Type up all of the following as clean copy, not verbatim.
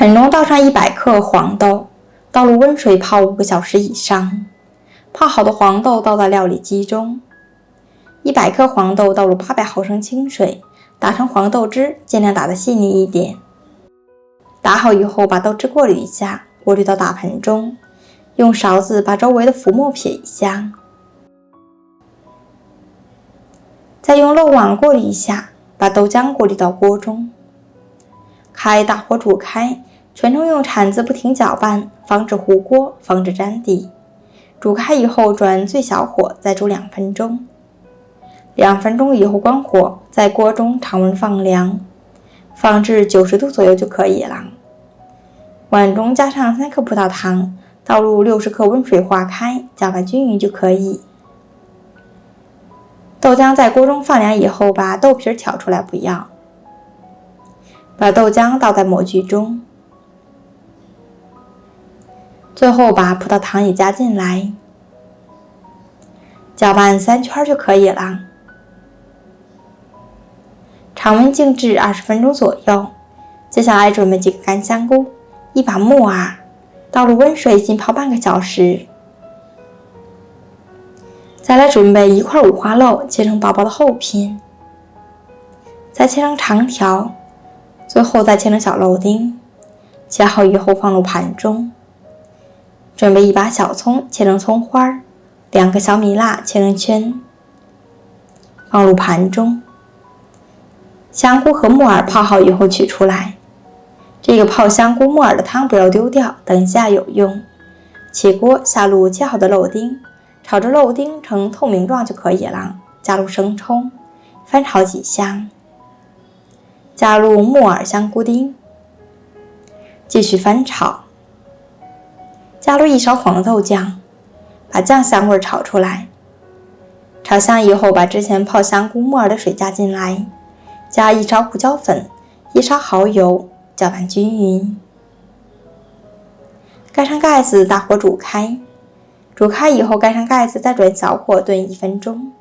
盆中倒上100克黄豆，倒入温水泡5个小时以上。泡好的黄豆倒到料理机中，100克黄豆倒入800毫升清水，打成黄豆汁，尽量打得细腻一点。打好以后，把豆汁过滤一下，过滤到大盆中，用勺子把周围的浮沫撇一下，再用漏网过滤一下，把豆浆过滤到锅中。开大火煮开，全程用铲子不停搅拌，防止糊锅，防止粘底。煮开以后转最小火，再煮2分钟。2分钟以后关火，在锅中常温放凉，放置90度左右就可以了。碗中加上3克葡萄糖，倒入60克温水化开，搅拌均匀就可以。豆浆在锅中放凉以后，把豆皮挑出来不要，把豆浆倒在模具中，最后把葡萄糖也加进来，搅拌3圈就可以了。常温静置20分钟左右。接下来准备几个干香菇，一把木耳，倒入温水浸泡半个小时。再来准备1块五花肉，切成薄薄的厚片，再切成长条，最后再切成小肉丁。切好以后放入盘中。准备1把小葱，切成葱花，2个小米辣切成圈，放入盘中。香菇和木耳泡好以后取出来，这个泡香菇木耳的汤不要丢掉，等下有用。起锅下入切好的肉丁，炒至肉丁呈透明状就可以了，加入生抽，翻炒几下，加入木耳香菇丁，继续翻炒，加入1勺黄豆酱，把酱香味炒出来。炒香以后，把之前泡香菇木耳的水加进来，加1勺胡椒粉，1勺蚝油，搅拌均匀。盖上盖子，大火煮开。煮开以后，盖上盖子，再转小火炖1分钟。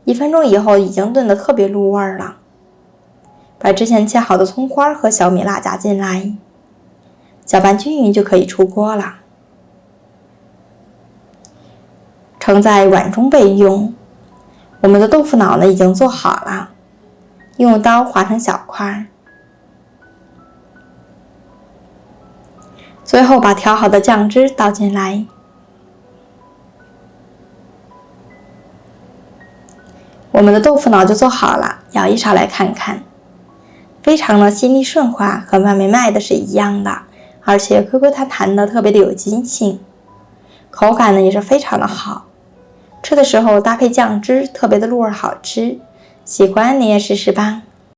1分钟以后，已经炖得特别入味了。把之前切好的葱花和小米辣加进来，搅拌均匀就可以出锅了。盛在碗中备用。我们的豆腐脑呢已经做好了，用刀划成小块。最后把调好的酱汁倒进来，我们的豆腐脑就做好了，舀一勺来看看，非常的细腻顺滑，和外面卖的是一样的，而且 QQ 弹弹的，特别的有筋性，口感呢也是非常的好，吃的时候搭配酱汁，特别的入味好吃，喜欢你也试试吧。